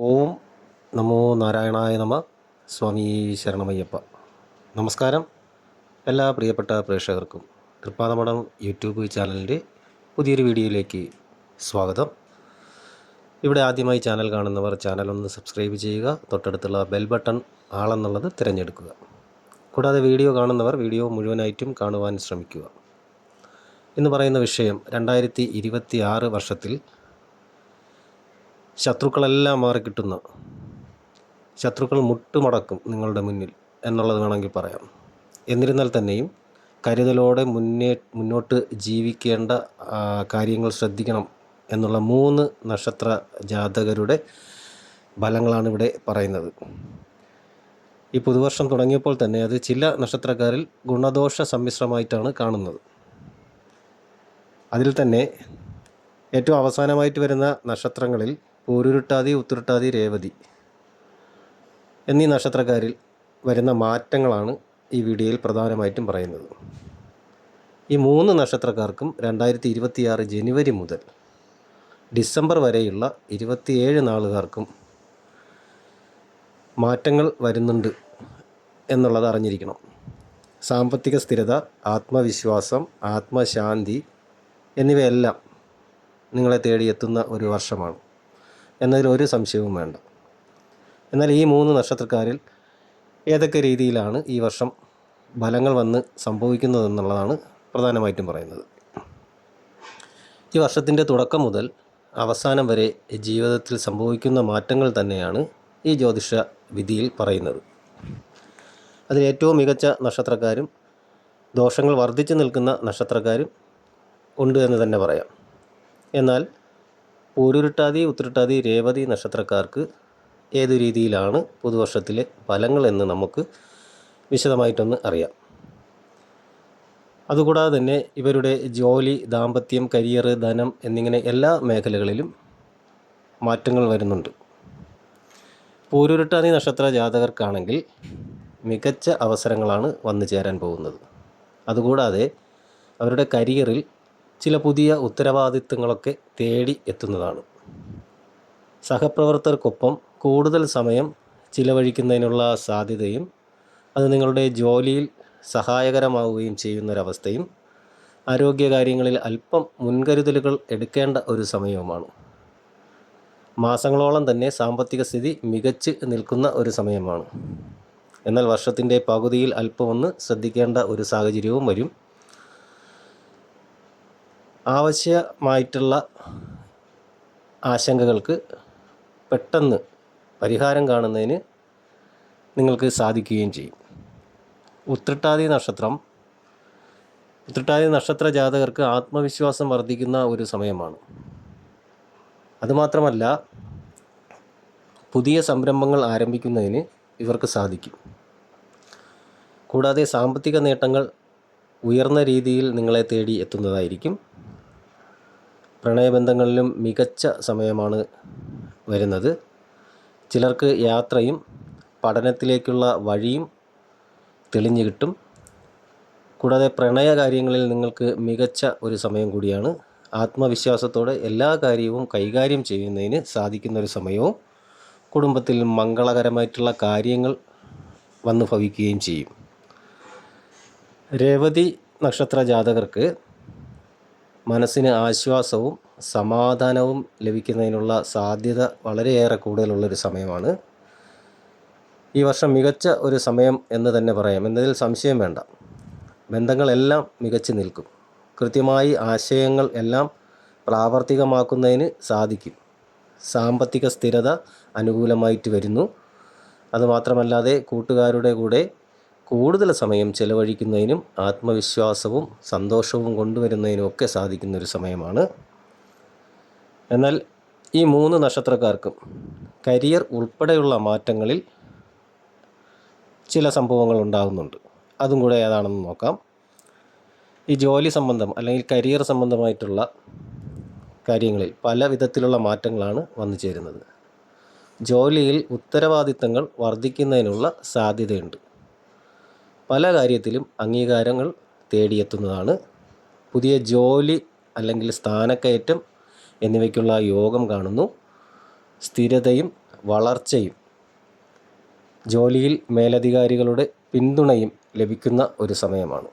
ഓം നമോ നാരായണായ നമ. സ്വാമി ശരണമയ്യപ്പ. നമസ്കാരം എല്ലാ പ്രിയപ്പെട്ട പ്രേക്ഷകർക്കും തൃപ്പാദമഠം യൂട്യൂബ് ചാനലിൻ്റെ പുതിയൊരു വീഡിയോയിലേക്ക് സ്വാഗതം. ഇവിടെ ആദ്യമായി ചാനൽ കാണുന്നവർ ചാനൽ ഒന്ന് സബ്സ്ക്രൈബ് ചെയ്യുക. തൊട്ടടുത്തുള്ള ബെൽ ബട്ടൺ ആളെന്നുള്ളത് തിരഞ്ഞെടുക്കുക. കൂടാതെ വീഡിയോ കാണുന്നവർ വീഡിയോ മുഴുവനായിട്ടും കാണുവാൻ ശ്രമിക്കുക. ഇന്ന് പറയുന്ന വിഷയം 2026 വർഷത്തിൽ ശത്രുക്കളെല്ലാം മാറിക്കിട്ടുന്ന, ശത്രുക്കൾ മുട്ടുമടക്കും നിങ്ങളുടെ മുന്നിൽ എന്നുള്ളത് വേണമെങ്കിൽ പറയാം. എന്നിരുന്നാൽ തന്നെയും കരുതലോടെ മുന്നോട്ട് ജീവിക്കേണ്ട കാര്യങ്ങൾ ശ്രദ്ധിക്കണം എന്നുള്ള 3 നക്ഷത്ര ജാതകരുടെ ഫലങ്ങളാണ് ഇവിടെ പറയുന്നത്. ഈ പുതുവർഷം തുടങ്ങിയപ്പോൾ തന്നെ അത് ചില നക്ഷത്രക്കാരിൽ ഗുണദോഷ സമ്മിശ്രമായിട്ടാണ് കാണുന്നത്. അതിൽ തന്നെ ഏറ്റവും അവസാനമായിട്ട് വരുന്ന നക്ഷത്രങ്ങളിൽ പൂരുരുട്ടാതി, ഉത്തുരുട്ടാതി, രേവതി എന്നീ നക്ഷത്രക്കാരിൽ വരുന്ന മാറ്റങ്ങളാണ് ഈ വീഡിയോയിൽ പ്രധാനമായിട്ടും പറയുന്നത്. ഈ 3 നക്ഷത്രക്കാർക്കും 2026 ജനുവരി മുതൽ ഡിസംബർ വരെയുള്ള 27 നാളുകാർക്കും മാറ്റങ്ങൾ വരുന്നുണ്ട് എന്നുള്ളത് അറിഞ്ഞിരിക്കണം. സാമ്പത്തിക സ്ഥിരത, ആത്മവിശ്വാസം, ആത്മശാന്തി എന്നിവയെല്ലാം നിങ്ങളെ തേടിയെത്തുന്ന ഒരു വർഷമാണ് എന്നതിൽ ഒരു സംശയവും വേണ്ട. എന്നാൽ ഈ 3 നക്ഷത്രക്കാരിൽ ഏതൊക്കെ രീതിയിലാണ് ഈ വർഷം ഫലങ്ങൾ വന്ന് സംഭവിക്കുന്നതെന്നുള്ളതാണ് പ്രധാനമായിട്ടും പറയുന്നത്. ഈ വർഷത്തിൻ്റെ തുടക്കം മുതൽ അവസാനം വരെ ജീവിതത്തിൽ സംഭവിക്കുന്ന മാറ്റങ്ങൾ തന്നെയാണ് ഈ ജ്യോതിഷ വിധിയിൽ പറയുന്നത്. അതിൽ ഏറ്റവും മികച്ച നക്ഷത്രക്കാരും ദോഷങ്ങൾ വർദ്ധിച്ചു നിൽക്കുന്ന നക്ഷത്രക്കാരും ഉണ്ട് എന്ന് തന്നെ പറയാം. എന്നാൽ പൂരുരുട്ടാതി, ഉത്തുരുട്ടാതി, രേവതി നക്ഷത്രക്കാർക്ക് ഏതു രീതിയിലാണ് പുതുവർഷത്തിലെ ഫലങ്ങൾ എന്ന് നമുക്ക് വിശദമായിട്ടൊന്ന് അറിയാം. അതുകൂടാതെ തന്നെ ഇവരുടെ ജോലി, ദാമ്പത്യം, കരിയർ, ധനം എന്നിങ്ങനെ എല്ലാ മേഖലകളിലും മാറ്റങ്ങൾ വരുന്നുണ്ട്. പൂരുരുട്ടാതി നക്ഷത്ര ജാതകർക്കാണെങ്കിൽ മികച്ച അവസരങ്ങളാണ് വന്നു ചേരാൻ പോകുന്നത്. അതുകൂടാതെ അവരുടെ കരിയറിൽ ചില പുതിയ ഉത്തരവാദിത്തങ്ങളൊക്കെ തേടി എത്തുന്നതാണ്. സഹപ്രവർത്തകർക്കൊപ്പം കൂടുതൽ സമയം ചിലവഴിക്കുന്നതിനുള്ള സാധ്യതയും അത് നിങ്ങളുടെ ജോലിയിൽ സഹായകരമാവുകയും ചെയ്യുന്നൊരവസ്ഥയും, ആരോഗ്യകാര്യങ്ങളിൽ അല്പം മുൻകരുതലുകൾ എടുക്കേണ്ട ഒരു സമയവുമാണ്. മാസങ്ങളോളം തന്നെ സാമ്പത്തിക സ്ഥിതി മികച്ച് നിൽക്കുന്ന ഒരു സമയമാണ്. എന്നാൽ വർഷത്തിൻ്റെ പകുതിയിൽ അല്പമൊന്ന് ശ്രദ്ധിക്കേണ്ട ഒരു സാഹചര്യവും വരും. ആവശ്യമായിട്ടുള്ള ആശങ്കകൾക്ക് പെട്ടെന്ന് പരിഹാരം കാണുന്നതിന് നിങ്ങൾക്ക് സാധിക്കുകയും ചെയ്യും. ഉത്രട്ടാതി നക്ഷത്ര ജാതകർക്ക് ആത്മവിശ്വാസം വർദ്ധിക്കുന്ന ഒരു സമയമാണ്. അതുമാത്രമല്ല, പുതിയ സംരംഭങ്ങൾ ആരംഭിക്കുന്നതിന് ഇവർക്ക് സാധിക്കും. കൂടാതെ സാമ്പത്തിക നേട്ടങ്ങൾ ഉയർന്ന രീതിയിൽ നിങ്ങളെ തേടി എത്തുന്നതായിരിക്കും. പ്രണയബന്ധങ്ങളിലും മികച്ച സമയമാണ് വരുന്നത്. ചിലർക്ക് യാത്രയും പഠനത്തിലേക്കുള്ള വഴിയും തെളിഞ്ഞു കിട്ടും. കൂടാതെ പ്രണയ കാര്യങ്ങളിൽ നിങ്ങൾക്ക് മികച്ച ഒരു സമയം കൂടിയാണ്. ആത്മവിശ്വാസത്തോടെ എല്ലാ കാര്യവും കൈകാര്യം ചെയ്യുന്നതിന് സാധിക്കുന്ന ഒരു സമയവും, കുടുംബത്തിൽ മംഗളകരമായിട്ടുള്ള കാര്യങ്ങൾ വന്നു ഭവിക്കുകയും ചെയ്യും. രേവതി നക്ഷത്ര ജാതകർക്ക് മനസ്സിന് ആശ്വാസവും സമാധാനവും ലഭിക്കുന്നതിനുള്ള സാധ്യത വളരെയേറെ കൂടുതലുള്ളൊരു സമയമാണ്. ഈ വർഷം മികച്ച ഒരു സമയം എന്ന് തന്നെ പറയാം എന്നതിൽ സംശയം വേണ്ട. ബന്ധങ്ങളെല്ലാം മികച്ചു നിൽക്കും. കൃത്യമായി ആശയങ്ങൾ എല്ലാം പ്രാവർത്തികമാക്കുന്നതിന് സാധിക്കും. സാമ്പത്തിക സ്ഥിരത അനുകൂലമായിട്ട് വരുന്നു. അതുമാത്രമല്ലാതെ കൂട്ടുകാരുടെ കൂടെ കൂടുതൽ സമയം ചെലവഴിക്കുന്നതിനും ആത്മവിശ്വാസവും സന്തോഷവും കൊണ്ടുവരുന്നതിനുമൊക്കെ സാധിക്കുന്നൊരു സമയമാണ്. എന്നാൽ ഈ 3 നക്ഷത്രക്കാർക്കും കരിയർ ഉൾപ്പെടെയുള്ള മാറ്റങ്ങളിൽ ചില സംഭവങ്ങൾ ഉണ്ടാകുന്നുണ്ട്. അതും കൂടെ ഏതാണെന്ന് നോക്കാം. ഈ ജോലി സംബന്ധം അല്ലെങ്കിൽ കരിയർ സംബന്ധമായിട്ടുള്ള കാര്യങ്ങളിൽ പല വിധത്തിലുള്ള മാറ്റങ്ങളാണ് വന്നു ചേരുന്നത്. ജോലിയിൽ ഉത്തരവാദിത്തങ്ങൾ വർദ്ധിക്കുന്നതിനുള്ള സാധ്യതയുണ്ട്. പല കാര്യത്തിലും അംഗീകാരങ്ങൾ തേടിയെത്തുന്നതാണ്. പുതിയ ജോലി അല്ലെങ്കിൽ സ്ഥാനക്കയറ്റം എന്നിവയ്ക്കുള്ള യോഗം കാണുന്നു. സ്ഥിരതയും വളർച്ചയും ജോലിയിൽ മേലധികാരികളുടെ പിന്തുണയും ലഭിക്കുന്ന ഒരു സമയമാണ്.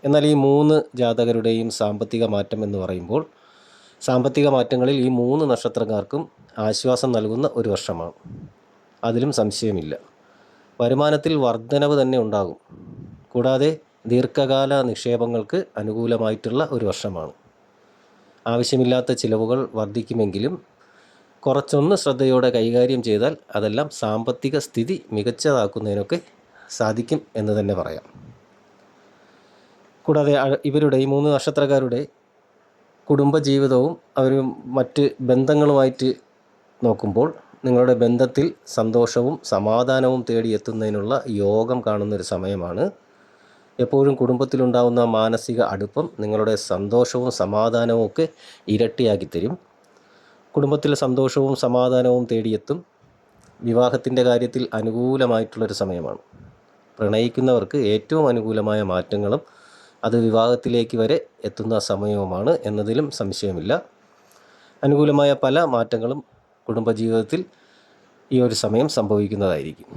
എന്നാൽ ഈ 3 ജാതകരുടെയും സാമ്പത്തിക മാറ്റം എന്ന് പറയുമ്പോൾ സാമ്പത്തിക മാറ്റങ്ങളിൽ ഈ 3 നക്ഷത്രക്കാർക്കും ആശ്വാസം നൽകുന്ന ഒരു വർഷമാണ്. അതിലും സംശയമില്ല. വരുമാനത്തിൽ വർധനവ് തന്നെ ഉണ്ടാകും. കൂടാതെ ദീർഘകാല നിക്ഷേപങ്ങൾക്ക് അനുകൂലമായിട്ടുള്ള ഒരു വർഷമാണ്. ആവശ്യമില്ലാത്ത ചിലവുകൾ വർദ്ധിക്കുമെങ്കിലും കുറച്ചൊന്ന് ശ്രദ്ധയോടെ കൈകാര്യം ചെയ്താൽ അതെല്ലാം സാമ്പത്തിക സ്ഥിതി മികച്ചതാക്കുന്നതിനൊക്കെ സാധിക്കും എന്ന് തന്നെ പറയാം. കൂടാതെ ഇവരുടെ ഈ 3 നക്ഷത്രക്കാരുടെ കുടുംബജീവിതവും അവർ മറ്റ് ബന്ധങ്ങളുമായിട്ട് നോക്കുമ്പോൾ നിങ്ങളുടെ ബന്ധത്തിൽ സന്തോഷവും സമാധാനവും തേടിയെത്തുന്നതിനുള്ള യോഗം കാണുന്നൊരു സമയമാണ്. എപ്പോഴും കുടുംബത്തിലുണ്ടാകുന്ന മാനസിക അടുപ്പം നിങ്ങളുടെ സന്തോഷവും സമാധാനവും ഒക്കെ ഇരട്ടിയാക്കി തരും. കുടുംബത്തിൽ സന്തോഷവും സമാധാനവും തേടിയെത്തും. വിവാഹത്തിൻ്റെ കാര്യത്തിൽ അനുകൂലമായിട്ടുള്ളൊരു സമയമാണ്. പ്രണയിക്കുന്നവർക്ക് ഏറ്റവും അനുകൂലമായ മാറ്റങ്ങളും അത് വിവാഹത്തിലേക്ക് വരെ എത്തുന്ന സമയവുമാണ് എന്നതിലും സംശയമില്ല. അനുകൂലമായ പല മാറ്റങ്ങളും കുടുംബജീവിതത്തിൽ ഈ ഒരു സമയം സംഭവിക്കുന്നതായിരിക്കും.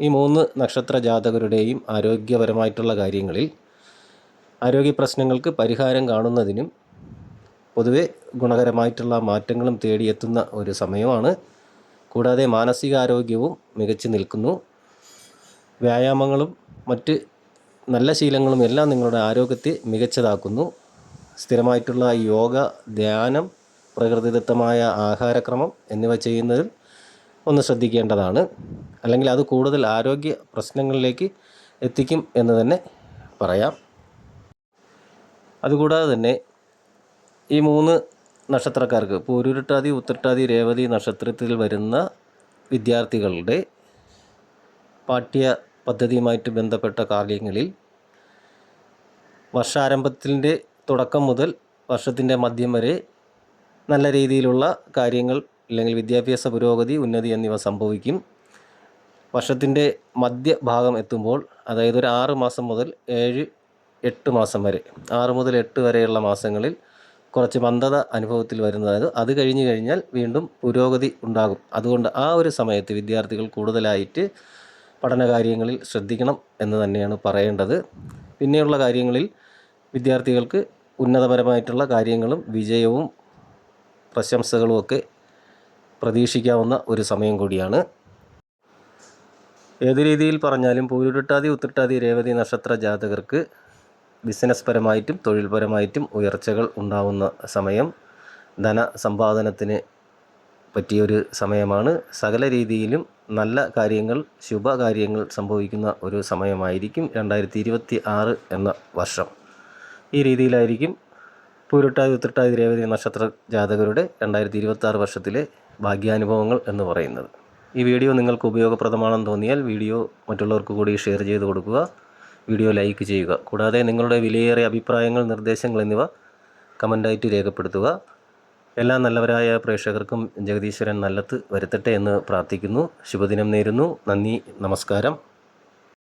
ഈ 3 നക്ഷത്ര ജാതകരുടെയും ആരോഗ്യപരമായിട്ടുള്ള കാര്യങ്ങളിൽ ആരോഗ്യ പ്രശ്നങ്ങൾക്ക് പരിഹാരം കാണുന്നതിനും പൊതുവെ ഗുണകരമായിട്ടുള്ള മാറ്റങ്ങളും തേടിയെത്തുന്ന ഒരു സമയമാണ്. കൂടാതെ മാനസികാരോഗ്യവും മികച്ചു നിൽക്കുന്നു. വ്യായാമങ്ങളും മറ്റ് നല്ല ശീലങ്ങളും എല്ലാം നിങ്ങളുടെ ആരോഗ്യത്തെ മികച്ചതാക്കുന്നു. സ്ഥിരമായിട്ടുള്ള യോഗ, ധ്യാനം, പ്രകൃതിദത്തമായ ആഹാരക്രമം എന്നിവ ചെയ്യുന്നതിൽ ഒന്ന് ശ്രദ്ധിക്കേണ്ടതാണ്. അല്ലെങ്കിൽ അത് കൂടുതൽ ആരോഗ്യ പ്രശ്നങ്ങളിലേക്ക് എത്തിക്കും എന്ന് തന്നെ പറയാം. അതുകൂടാതെ തന്നെ ഈ 3 നക്ഷത്രക്കാർക്ക് പൂരുരുട്ടാതി, ഉത്രട്ടാതി, രേവതി നക്ഷത്രത്തിൽ വരുന്ന വിദ്യാർത്ഥികളുടെ പാഠ്യ പദ്ധതിയുമായിട്ട് ബന്ധപ്പെട്ട കാര്യങ്ങളിൽ വർഷാരംഭത്തിൻ്റെ തുടക്കം മുതൽ വർഷത്തിൻ്റെ മധ്യം വരെ നല്ല രീതിയിലുള്ള കാര്യങ്ങൾ അല്ലെങ്കിൽ വിദ്യാഭ്യാസ പുരോഗതി, ഉന്നതി എന്നിവ സംഭവിക്കും. വർഷത്തിൻ്റെ മധ്യഭാഗം എത്തുമ്പോൾ, അതായത് ഒരു 6 മാസം മുതൽ 7-8 മാസം വരെ, 6 മുതൽ 8 വരെയുള്ള മാസങ്ങളിൽ കുറച്ച് മന്ദത അനുഭവത്തിൽ വരുന്നതായത് അത് കഴിഞ്ഞ് കഴിഞ്ഞാൽ വീണ്ടും പുരോഗതി ഉണ്ടാകും. അതുകൊണ്ട് ആ ഒരു സമയത്ത് വിദ്യാർത്ഥികൾ കൂടുതലായിട്ട് പഠനകാര്യങ്ങളിൽ ശ്രദ്ധിക്കണം എന്ന് തന്നെയാണ് പറയേണ്ടത്. പിന്നെയുള്ള കാര്യങ്ങളിൽ വിദ്യാർത്ഥികൾക്ക് ഉന്നതപരമായിട്ടുള്ള കാര്യങ്ങളും വിജയവും പ്രശംസകളും ഒക്കെ പ്രതീക്ഷിക്കാവുന്ന ഒരു സമയം കൂടിയാണ്. ഏത് രീതിയിൽ പറഞ്ഞാലും പൂരുരുട്ടാതി, ഉത്രട്ടാതി, രേവതി നക്ഷത്ര ജാതകർക്ക് ബിസിനസ് പരമായിട്ടും തൊഴിൽപരമായിട്ടും ഉയർച്ചകൾ ഉണ്ടാവുന്ന സമയം. ധനസമ്പാദനത്തിന് പറ്റിയൊരു സമയമാണ്. സകല രീതിയിലും നല്ല കാര്യങ്ങൾ, ശുഭകാര്യങ്ങൾ സംഭവിക്കുന്ന ഒരു സമയമായിരിക്കും 2026 എന്ന വർഷം. ഈ രീതിയിലായിരിക്കും പൂരുരുട്ടാതി, ഉത്രട്ടാതി, രേവതി നക്ഷത്ര ജാതകരുടെ 2026 വർഷത്തിലെ ഭാഗ്യാനുഭവങ്ങൾ എന്ന് പറയുന്നത്. ഈ വീഡിയോ നിങ്ങൾക്ക് ഉപയോഗപ്രദമാണെന്ന് തോന്നിയാൽ വീഡിയോ മറ്റുള്ളവർക്ക് കൂടി ഷെയർ ചെയ്ത് കൊടുക്കുക. വീഡിയോ ലൈക്ക് ചെയ്യുക. കൂടാതെ നിങ്ങളുടെ വിലയേറിയ അഭിപ്രായങ്ങൾ, നിർദ്ദേശങ്ങൾ എന്നിവ കമൻ്റായിട്ട് രേഖപ്പെടുത്തുക. എല്ലാ നല്ലവരായ പ്രേക്ഷകർക്കും ജഗദീശ്വരൻ നല്ലത് വരുത്തട്ടെ എന്ന് പ്രാർത്ഥിക്കുന്നു. ശുഭദിനം നേരുന്നു. നന്ദി, നമസ്കാരം.